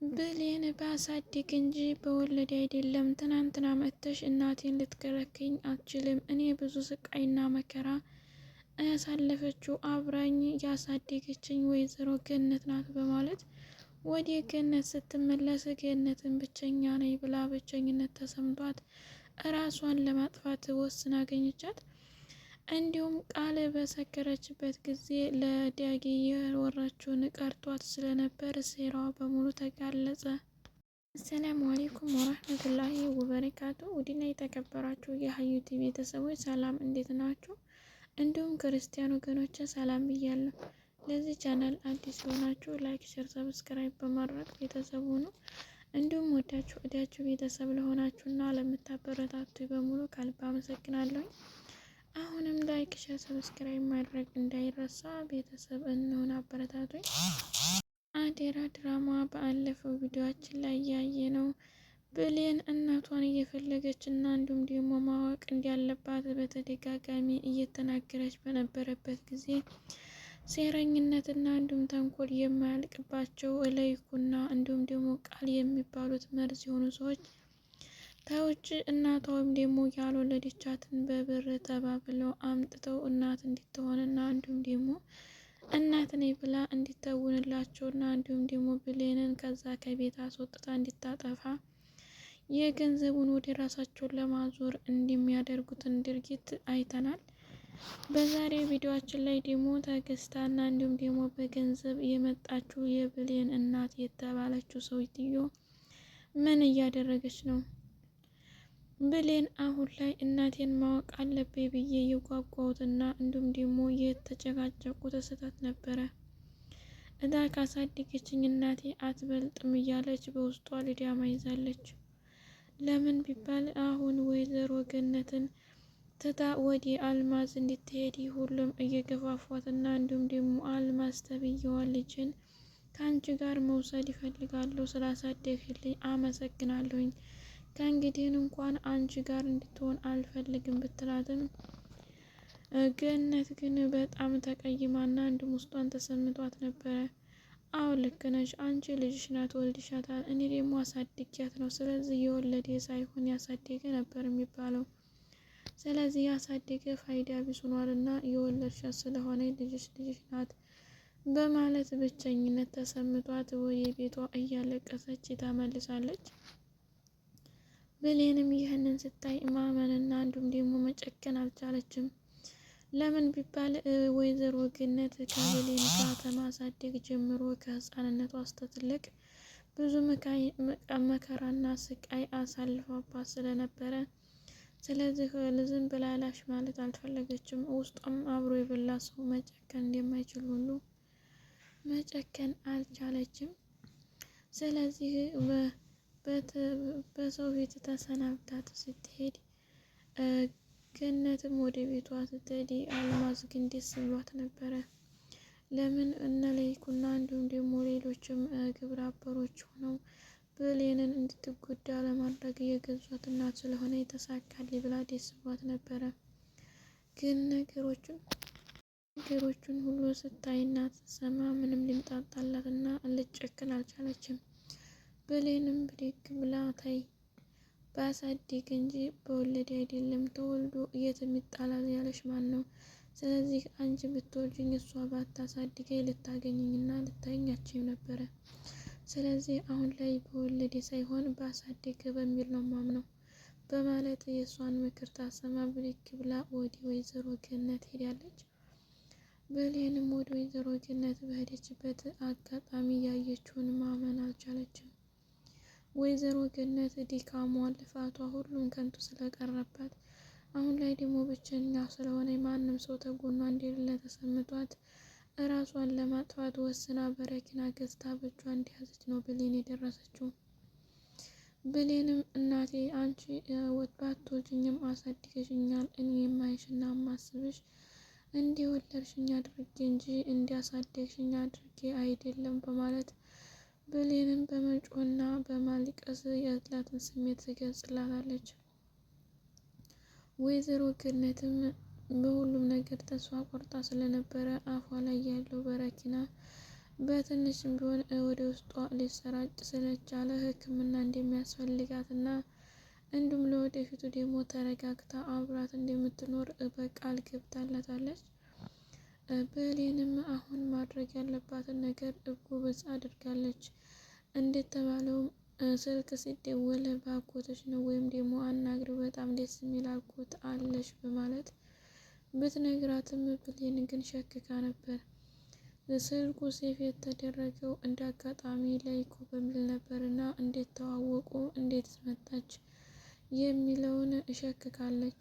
ብሌን ባሳድግ እንጂ በወለድ አይደለም። ትናንትና መጥተሽ እናቴን ልትከለክኝ አትችልም። እኔ ብዙ ስቃይና መከራ ያሳለፈችው አብራኝ ያሳደገችኝ ወይዘሮ ገነት ናት በማለት ወደ ገነት ስትመለስ ገነትን ብቸኛ ነኝ ብላ ብቸኝነት ተሰምቷት እራሷን ለማጥፋት ወስና አገኘቻት። እንዲሁም ቃል በሰከረችበት ጊዜ ለዳጊ የወራችውን ቀርቷት ስለነበር ሴራዋ በሙሉ ተጋለጸ። አሰላሙ አሌይኩም ወራህመቱላሂ ወበረካቱ። ውድና የተከበራችሁ የሀዩቲ ቤተሰቦች ሰላም እንዴት ናችሁ? እንዲሁም ክርስቲያን ወገኖች ሰላም ብያለሁ። ለዚህ ቻናል አዲስ የሆናችሁ ላይክ፣ ሼር፣ ሰብስክራይብ በማድረግ ቤተሰቡ ነው። እንዲሁም ወዳችሁ ቤተሰብ ለሆናችሁና ለምታበረታቱ በሙሉ ከልብ አመሰግናለሁ። አሁንም ላይክ፣ ሼር፣ ሰብስክራይብ ማድረግ እንዳይረሳ ቤተሰብ እንሆን አበረታቱኝ። አደራ ድራማ ባለፈው ቪዲዮአችን ላይ ያየ ነው። ብሌን እናቷን እየፈለገች እና እንዲሁም ደግሞ ማወቅ እንዳለባት በተደጋጋሚ እየተናገረች በነበረበት ጊዜ ሴረኝነትና እንዲሁም ተንኮል የማያልቅባቸው እለይኩና እንዲሁም ደግሞ ቃል የሚባሉት መርዝ የሆኑ ሰዎች ከውጭ እናቷ ወይም ደግሞ ያልወለደቻትን በብር ተባብለው አምጥተው እናት እንድትሆንና እንዲሁም ደግሞ እናት ነኝ ብላ እንዲተውንላቸውና እንዲሁም ደግሞ ብሌንን ከዛ ከቤት አስወጥታ እንዲታጠፋ የገንዘቡን ወደ ራሳቸውን ለማዞር እንደሚያደርጉትን ድርጊት አይተናል። በዛሬ ቪዲዮአችን ላይ ደግሞ ተገዝታና እንዲሁም ደግሞ በገንዘብ የመጣችው የብሌን እናት የተባለችው ሰውዬው ምን እያደረገች ነው? ብሌን አሁን ላይ እናቴን ማወቅ አለብኝ ብዬ የጓጓሁትና እንዲሁም ደግሞ የተጨቃጨቁት ስህተት ነበረ። እዳ ካሳደገችኝ እናቴ አትበልጥም እያለች በውስጧ ልዳማ ይዛለች። ለምን ቢባል አሁን ወይዘሮ ገነትን ትታ ወደ አልማዝ እንድትሄድ ሁሉም እየገፋፏትና እንዲሁም ደግሞ አልማዝ ተብዬዋ ልጅን ከአንቺ ጋር መውሰድ ይፈልጋለሁ፣ ስላሳደግልኝ አመሰግናለሁኝ፣ ከእንግዲህ እንኳን አንቺ ጋር እንድትሆን አልፈልግም ብትላትም ገነት ግን በጣም ተቀይማና እንዲሁም ውስጧን ተሰምቷት ነበረ። አዎ ልክ ነሽ፣ አንቺ ልጅሽ ናት፣ ወልድሻታል፣ እኔ ደግሞ አሳድጊያት ነው። ስለዚህ የወለደ ሳይሆን ያሳደገ ነበር የሚባለው። ስለዚህ ያሳደገ ፋይዳ ቢስ ሆኗልና የወለድሻት ስለሆነ ልጅሽ ናት በማለት ብቸኝነት ተሰምቷት ወደ ቤቷ እያለቀሰች ተመልሳለች። ብሌንም ይህንን ስታይ ማመንና እንዲሁም ደግሞ መጨከን አልቻለችም። ለምን ቢባል ወይዘሮ ገነት ከብሌን ጋር ከማሳደግ ጀምሮ ከህፃንነቷ እስከ ትልቅ ብዙ መከራና ስቃይ አሳልፋባት ስለነበረ ስለዚህ ዝም ብላላሽ ማለት አልፈለገችም። ውስጧም አብሮ የበላ ሰው መጨከን እንደማይችል ሁሉ መጨከን አልቻለችም። ስለዚህ በሰው ቤት ተሰናብታት ስትሄድ ገነትም ወደ ቤቷ ስትሄድ አልማዝ ግን ደስ ብሏት ነበረ። ለምን እነ ለይኩና እንዲሁም ደግሞ ሌሎችም ግብረ አበሮች ሆነው ብሌንን እንድትጎዳ ለማድረግ የገዟት እናት ስለሆነ የተሳካልኝ ብላ ደስ ብሏት ነበረ። ግን ነገሮቹን ሁሉ ስታይና ስትሰማ ምንም ሊምጣጣላት እና ልጨክን አልቻለችም። ብሌንም ብድግ ብላ ታይ ባሳድግ እንጂ በወለድ አይደለም፣ ተወልዶ የትም ይጣላል ያለሽ ማን ነው? ስለዚህ አንቺ ብትወልጂኝ እሷ ባታሳድገኝ ልታገኘኝና ልታገኛችም ነበረ። ስለዚህ አሁን ላይ በወለድ ሳይሆን ባሳድግ በሚል ነው ማምነው በማለት የእሷን ምክር ታሰማ ብድግ ብላ ወደ ወይዘሮ ገነት ሄዳለች። ብሌንም ወደ ወይዘሮ ገነት በሄደችበት አጋጣሚ ያየችውን ማመን አልቻለችም። ወይዘሮ ገነት ድካሟ፣ ልፋቷ ሁሉም ከንቱ ስለቀረባት አሁን ላይ ደግሞ ብቸኛ ስለሆነ ማንም ሰው ተጎኗ እንደሌለ ተሰምቷት እራሷን ለማጥፋት ወስና በረኪና ገዝታ በእጇ እንደያዘች ነው ብሌን የደረሰችው። ብሌንም እናቴ አንቺ ባትወልጂኝም አሳድገሽኛል፣ እኔ የማይሽና የማስብሽ እንዲወለድሽኝ አድርጌ እንጂ እንዲያሳደግሽኝ አድርጌ አይደለም በማለት ብሌንም በመጮና በማልቀስ ያላትን ስሜት ትገልጽላታለች። ወይዘሮ ገነትም በሁሉም ነገር ተስፋ ቆርጣ ስለነበረ አፏ ላይ ያለው በረኪና በትንሽም ቢሆን ወደ ውስጧ ሊሰራጭ ስለቻለ ሕክምና እንደሚያስፈልጋትና እንዲሁም ለወደፊቱ ደግሞ ተረጋግታ አብራት እንደምትኖር በቃል ገብታለታለች። ብሌንም አሁን ማድረግ ያለባትን ነገር እጉብዝ አድርጋለች። እንደተባለውም ስልክ ሲደወል በአጎትሽ ነው ወይም ደግሞ አናግሪው በጣም ደስ የሚል አጎት አለሽ በማለት ብትነግራትም ብሌን ግን ሸክካ ነበር። ስልኩ ሴፍ የተደረገው እንደ አጋጣሚ ለይኩ በሚል ነበር እና እንዴት ተዋወቁ እንዴት መጣች የሚለውን እሸክካለች።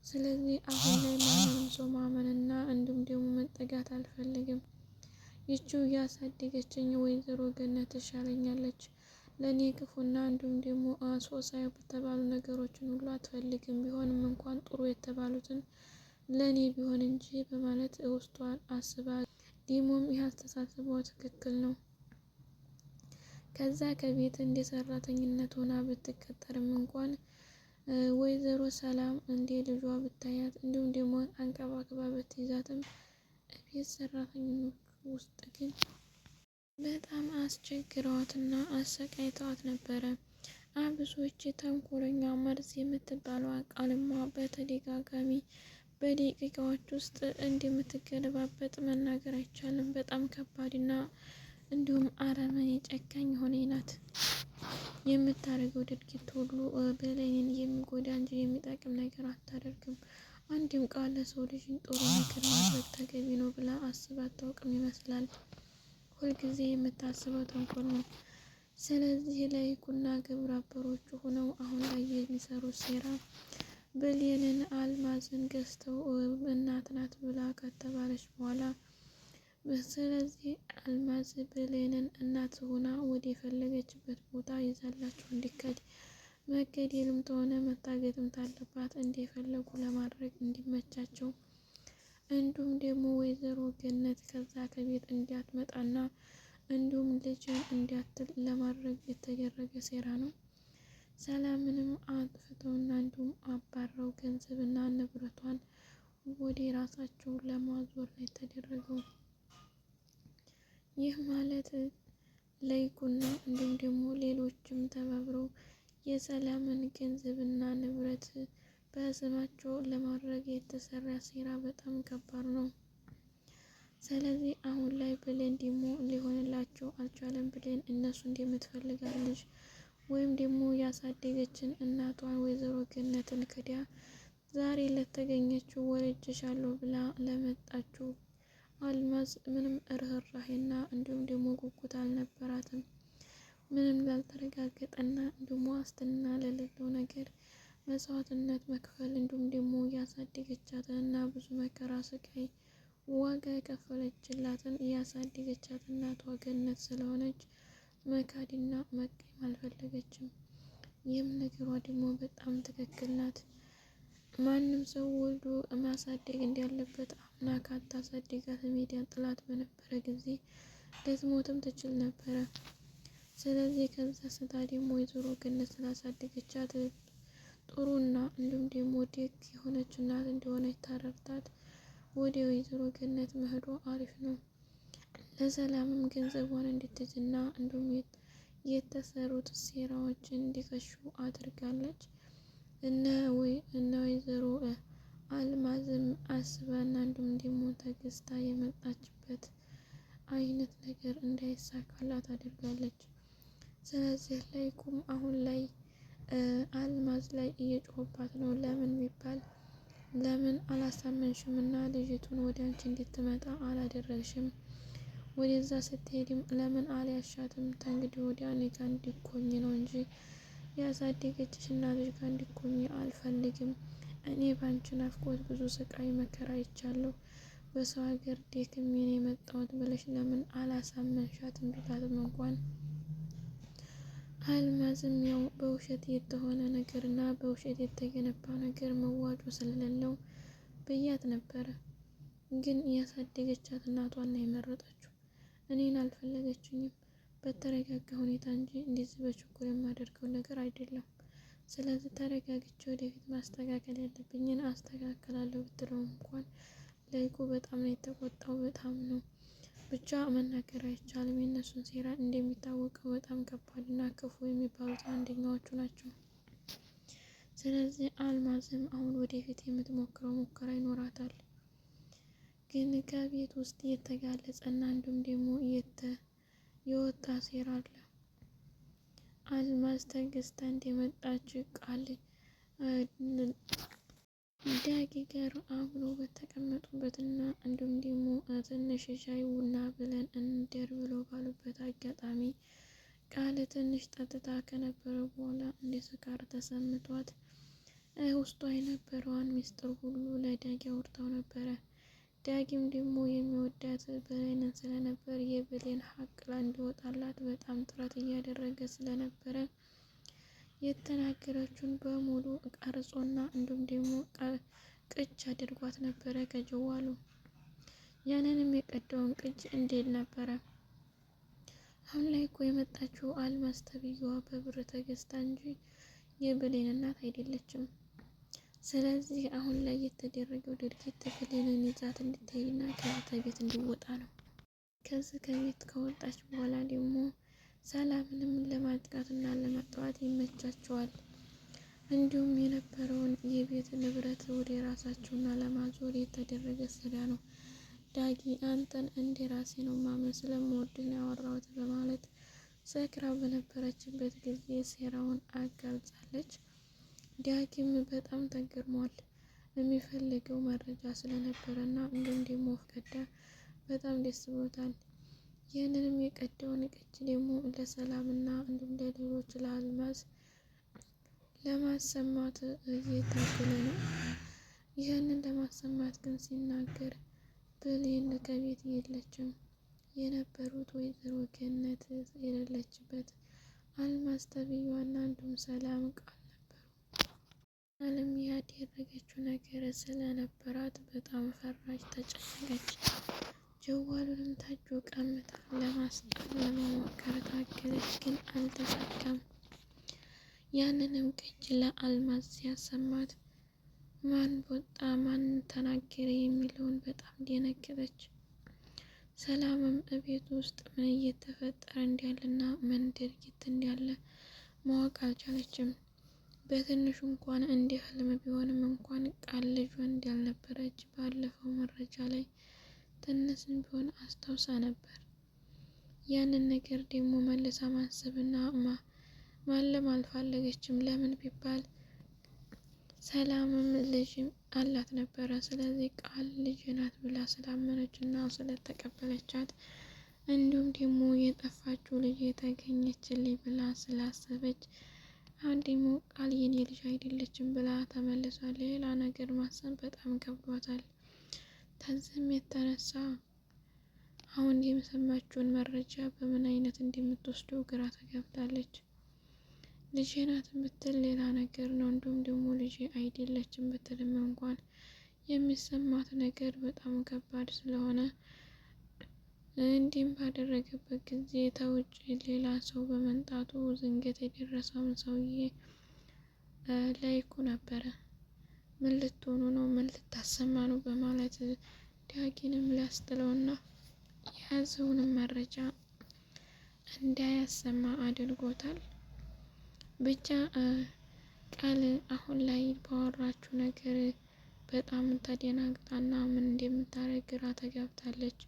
ስለዚህ አሁን ላይ ማንንም ሰው ማመንና እንዲሁም ደግሞ መጠጋት አልፈልግም። ይቺው እያሳደገችኝ ወይዘሮ ገነት ትሻለኛለች። ለእኔ ክፉና እንዲሁም ደግሞ ሶሳይ በተባሉ ነገሮችን ሁሉ አትፈልግም። ቢሆንም እንኳን ጥሩ የተባሉትን ለእኔ ቢሆን እንጂ በማለት ውስጧን አስባ ዲሞም ይህ አስተሳሰቧ ትክክል ነው። ከዛ ከቤት እንደ ሰራተኝነት ሆና ብትቀጠርም እንኳን ወይዘሮ ሰላም እንደ ልጇ ብታያት እንዲሁም ደግሞ አንቀባቅባ ብትይዛትም ቤት ሰራተኞች ውስጥ ግን በጣም አስቸግረዋትና አሰቃይተዋት ነበረ። ብዙዎች ተንኮለኛ መርዝ የምትባለው ቃልማ በተደጋጋሚ በደቂቃዎች ውስጥ እንደምትገለባበጥ መናገር አይቻልም። በጣም ከባድና እንዲሁም አረመኔ ጨካኝ የሆነ ናት። የምታደርገው ድርጊት ሁሉ ብሌንን የሚጎዳ እንጂ የሚጠቅም ነገር አታደርግም። አንድም ቃል ለሰው ልጅ ጥሩ ነገር ማድረግ ተገቢ ነው ብላ አስባ አታውቅም ይመስላል። ሁልጊዜ የምታስበው ተንኮል ነው። ስለዚህ ለይኩና ግብረ አበሮቹ ሆነው አሁን ላይ የሚሰሩት ሴራ ብሌንን አልማዝን ገዝተው እናት ናት ብላ ከተባለች በኋላ ስለዚህ አልማዝ ብሌንን እናት ሆና ወደ የፈለገችበት ቦታ ይዛላቸው እንዲከድ መገደልም ተሆነ መታገትም ታለባት እንደፈለጉ ለማድረግ እንዲመቻቸው እንዲሁም ደግሞ ወይዘሮ ገነት ከዛ ከቤት እንዲያትመጣና እንዲሁም ልጅን እንዲያትል ለማድረግ የተደረገ ሴራ ነው። ሰላምንም አጥፍተውና እንዲሁም አባረው ገንዘብና ንብረቷን ወደ ራሳቸው ለማዞር ነው የተደረገው። ይህ ማለት ለይኩና እንዲሁም ደግሞ ሌሎችም ተባብረው የሰላምን ገንዘብና ንብረት በስማቸው ለማድረግ የተሰራ ሴራ በጣም ከባድ ነው። ስለዚህ አሁን ላይ ብሌን ደግሞ ሊሆንላቸው አልቻለም። ብሌን እነሱ እንደምትፈልጋት ልጅ ወይም ደግሞ ያሳደገችን እናቷን ወይዘሮ ገነትን ክዳ ዛሬ ለተገኘችው ወልጄሻለሁ ብላ ለመጣችው አልማዝ ምንም ርህራሄና እንዲሁም ደግሞ ጉጉት አልነበራትም። ምንም ላልተረጋገጠና እንዲሁም ዋስትና ለሌለው ነገር መስዋዕትነት መክፈል እንዲሁም ደግሞ ያሳደገቻትን እና ብዙ መከራ ስቃይ ዋጋ የከፈለችላትን ያሳደገቻት እናቷ ገነት ስለሆነች መካድና መቀየም አልፈለገችም። ይህም ነገሯ ደግሞ በጣም ትክክል ናት። ማንም ሰው ወልዶ ማሳደግ እንዳለበት አምና ካታሳደጋት ሜዲያን ጥላት በነበረ ጊዜ ልትሞትም ትችል ነበረ። ስለዚህ ከዛ ስታ ደግሞ ወይዘሮ ገነት ስላሳደገቻት ጥሩና እንዲሁም ደግሞ ደግ የሆነች እናት እንደሆነች ታረርታት ወደ ወይዘሮ ገነት መሄዷ አሪፍ ነው። ለሰላምም ገንዘቧን እንድትይዝና እንዲሁም የተሰሩት ሴራዎችን እንዲከሹ አድርጋለች። እነ ወይዘሮ አልማዝም አስባና እንዲሁም ደግሞ ተገዝታ የመጣችበት አይነት ነገር እንዳይሳካላት አድርጋለች። ስለዚህ ላይኩም አሁን ላይ አልማዝ ላይ እየጮህባት ነው። ለምን ቢባል ለምን አላሳመንሽም እና ልጅቱን ወደ አንቺ እንድትመጣ አላደረግሽም? ወደዛ ስትሄድም ለምን አልያሻትም? ተንግዲህ ወዲያ እኔ ጋር እንዲኮኝ ነው እንጂ ያሳደገችሽ እና ልጅ ጋር እንዲኮኝ አልፈልግም። እኔ ባንቺ ናፍቆት ብዙ ስቃይ መከራ አይቻለሁ። በሰው ሀገር ደክሜ ነው የመጣሁት ብለሽ ለምን አላሳመንሻትም? ቢላትም እንኳን አልማዝም ያው በውሸት የተሆነ ነገር እና በውሸት የተገነባ ነገር መዋጮ ስለሌለው ብያት ነበረ። ግን ያሳደገቻት እናቷን ነው የመረጠችው። እኔን አልፈለገችኝም። በተረጋጋ ሁኔታ እንጂ እንደዚህ በችኮላ የማደርገው ነገር አይደለም። ስለዚህ ተረጋግቼ ወደፊት ማስተካከል ያለብኝን አስተካክላለሁ ብትለው እንኳን ለይኩ በጣም ነው የተቆጣው። በጣም ነው ብቻ መናገር አይቻልም። የእነሱን ሴራ እንደሚታወቀው በጣም ከባድና ክፉ የሚባሉት አንደኛዎቹ ናቸው። ስለዚህ አልማዝም አሁን ወደፊት የምትሞክረው ሙከራ ይኖራታል። ግን ከቤት ውስጥ የተጋለጸ እና እንዲሁም ደግሞ የወጣ ሴራ አለ። አልማዝ ተገዝታ እንደመጣች ቃል ዳጊ ጋር አብሮ በተቀመጡበትና እንዲሁም ደግሞ ትንሽ ሻይ ቡና ብለን እንደር ብለው ባሉበት አጋጣሚ ቃል ትንሽ ጠጥታ ከነበረ በኋላ እንደ ስካር ተሰምቷት ውስጧ የነበረዋን ሚስጥር ሁሉ ለዳጊ አውርታው ነበረ። ዳጊም ደግሞ የሚወዳት ብሌንን ስለነበር የብሌን ሀቅ ላይ እንዲወጣላት በጣም ጥረት እያደረገ ስለነበረ የተናገረችውን በሙሉ ቀርጾና እንዲሁም ደግሞ ቅጅ አድርጓት ነበረ ከጀዋሉ። ያንንም የቀዳውን ቅጅ እንዴት ነበረ? አሁን ላይ እኮ የመጣችው አልማዝ ተብዬዋ በብር ተገዝታ እንጂ የብሌን እናት አይደለችም። ስለዚህ አሁን ላይ የተደረገው ድርጊት ብሌንን ይዛት እንድትሄድና ከቤት እንዲወጣ ነው። ከዚህ ከቤት ከወጣች በኋላ ደግሞ ሰላምንም ለማጥቃትና ለማጥፋት ይመቻቸዋል። እንዲሁም የነበረውን የቤት ንብረት ወደ ራሳቸውና ለማዞር የተደረገ ስራ ነው። ዳጊ አንተን እንደ ራሴ ነው ማመን ስለምወድህ ነው ያወራሁት በማለት ሰክራ በነበረችበት ጊዜ ሴራውን አጋልጻለች። ዳጊም በጣም ተገርሟል። የሚፈልገው መረጃ ስለነበረና እንዲሁም ደግሞ ፈቀዳ በጣም ደስ ብሎታል። ይህንንም የቀዳውን ቅጅ ደግሞ ለሰላምና እንዲሁም ለሌሎች ለአልማዝ ለማሰማት እየታገለ ነው። ይህንን ለማሰማት ግን ሲናገር ብሌን ከቤት የለችም። የነበሩት ወይዘሮ ገነት የሌለችበት አልማዝ ተብዬዋና እንዲሁም ሰላም ቃል ነበሩ። አለም ያደረገችው ነገር ስለነበራት በጣም ፈራች፣ ተጨነቀች። ጀዋሉንም ታጆ ቀምታ ለማስጣል ለመሞከር ታገለች፣ ግን አልተሳካም። ያንንም ቅጅ ለአልማዝ ሲያሰማት ማን ወጣ ማን ተናገረ የሚለውን በጣም ደነገጠች። ሰላምም እቤት ውስጥ ምን እየተፈጠረ እንዳለና ምን ድርጊት እንዳለ ማወቅ አልቻለችም። በትንሹ እንኳን እንደ ህልም ቢሆንም እንኳን ቃል ልጇ እንዳልነበረች ባለፈው መረጃ ላይ ትንሽም ቢሆን አስታውሳ ነበር። ያንን ነገር ደግሞ መልሳ ማሰብና ማለም አልፈለገችም። ለምን ቢባል ሰላምም ልጅ አላት ነበረ። ስለዚህ ቃል ልጅ ናት ብላ ስላመነች እና ስለተቀበለቻት እንዲሁም ደግሞ የጠፋችው ልጅ የተገኘችልኝ ብላ ስላሰበች አሁን ደግሞ ቃል የኔ ልጅ አይደለችም ብላ ተመልሷል። ሌላ ነገር ማሰብ በጣም ከብዷታል። ከዚህም የተነሳ አሁን የሰማችውን መረጃ በምን አይነት እንደምትወስደው ግራ ተገብታለች። ልጄ ናት ብትል ሌላ ነገር ነው። እንዲሁም ደግሞ ልጄ አይደለችም ብትልም እንኳን የሚሰማት ነገር በጣም ከባድ ስለሆነ እንዲህም ባደረገበት ጊዜ ተውጭ ሌላ ሰው በመምጣቱ ዝንገት የደረሰውን ሰውዬ ላይኩ ነበረ። ምን ልትሆኑ ነው? ምን ልታሰማ ነው? በማለት ዳጊንም ሊያስጥለውና የያዘውንም መረጃ እንዳያሰማ አድርጎታል። ብቻ ቃል አሁን ላይ ባወራችው ነገር በጣም ተደናግጣና ምን እንደምታረግ ግራ ተጋብታለች።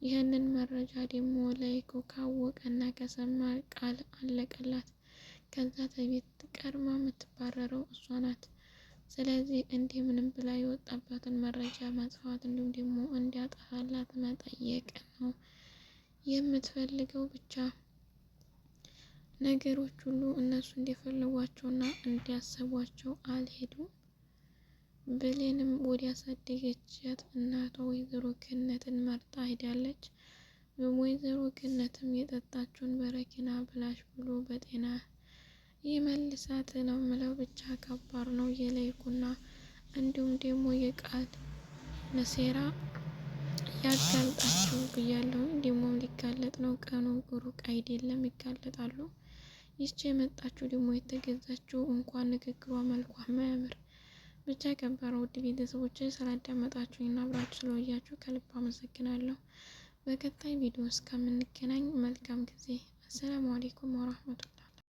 ይህንን መረጃ ደግሞ ላይኩ ካወቀና ከሰማ ቃል አለቀላት። ከዛ ከቤት ቀድማ የምትባረረው እሷ ናት። ስለዚህ እንደምንም ብላ የወጣባትን መረጃ ማጥፋት እንዲሁም ደግሞ እንዲያጠፋላት መጠየቅ ነው የምትፈልገው። ብቻ ነገሮች ሁሉ እነሱ እንደፈለጓቸውና እንዲያሰቧቸው አልሄዱም። ብሌንም ወደ ያሳደገቻት እናቷ ወይዘሮ ገነትን መርጣ ሄዳለች። ወይዘሮ ገነትም የጠጣችውን በረኪና ብላሽ ብሎ በጤና ይመልሳት ነው ምለው። ብቻ ከባድ ነው የላይኩና እንዲሁም ደግሞ የቃል ሴራ ያጋልጣቸው ብያለሁ። ደግሞም ሊጋለጥ ነው፣ ቀኑ ሩቅ አይደለም፣ ይጋለጣሉ። ይቺ የመጣችው ደግሞ የተገዛችው እንኳን ንግግሯ መልኳ ማያምር ብቻ ከባድ። ውድ ቤተሰቦች ስላዳመጣችሁኝ እና አብራችሁ ስለቆያችሁ ከልብ አመሰግናለሁ። በቀጣይ ቪዲዮ እስከምንገናኝ መልካም ጊዜ። አሰላሙ አሌይኩም ወራህመቱላህ።